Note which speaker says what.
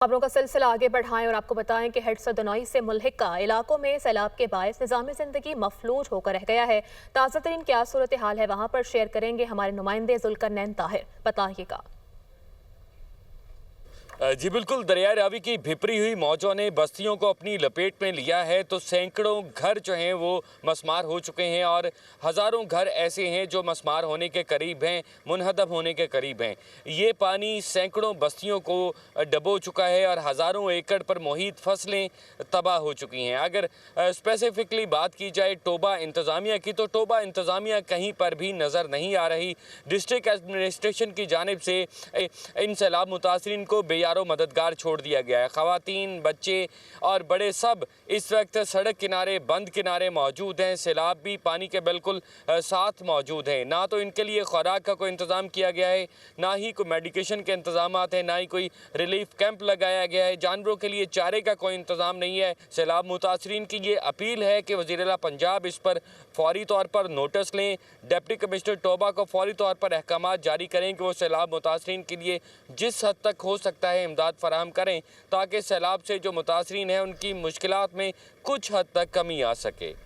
Speaker 1: खबरों का सिलसिला आगे बढ़ाएं और आपको बताएं कि हेड सदनोई से मुल्हिका इलाकों में सैलाब के बायस निज़ाम ज़िंदगी मफलूज होकर रह गया है। ताज़ा तरीन क्या सूरत हाल है वहां पर शेयर करेंगे हमारे नुमाइंदे जुल्करनैन ताहिर। बताइएगा।
Speaker 2: जी बिल्कुल, दरिया रावी की भिपरी हुई मौजों ने बस्तियों को अपनी लपेट में लिया है। तो सैकड़ों घर जो हैं वो मसमार हो चुके हैं और हज़ारों घर ऐसे हैं जो मसमार होने के करीब हैं, मुनहदम होने के करीब हैं। ये पानी सैकड़ों बस्तियों को डबो चुका है और हज़ारों एकड़ पर मुहित फसलें तबाह हो चुकी हैं। अगर स्पेसिफिकली बात की जाए टोबा इंतज़ामिया की, तो टोबा इंतज़ामिया कहीं पर भी नज़र नहीं आ रही। डिस्ट्रिक्ट एडमिनिस्ट्रेशन की जानिब से इन सैलाब मुतासरीन को बेयारो मददगार छोड़ दिया गया है। ख़वातीन, बच्चे और बड़े सब इस वक्त सड़क किनारे, बंद किनारे मौजूद हैं। सैलाब भी पानी के बिल्कुल साथ मौजूद हैं। ना तो इनके लिए खुराक का कोई इंतज़ाम किया गया है, ना ही कोई मेडिकेशन के इंतज़ाम हैं, ना ही कोई रिलीफ कैंप लगाया गया है। जानवरों के लिए चारे का कोई इंतज़ाम नहीं है। सैलाब मुतासरीन की ये अपील है कि वज़ीर-ए-आला पंजाब इस पर फौरी तौर पर नोटिस लें। डिप्टी कमिश्नर टोबा को फौरी तौर पर अहकामात जारी करें कि वो सैलाब मुतासरीन के लिए जिस हद तक हो सकता है इमदाद फराहम करें, ताकि सैलाब से जो मुतासरीन हैं उनकी मुश्किलात में कुछ हद तक कमी आ सके।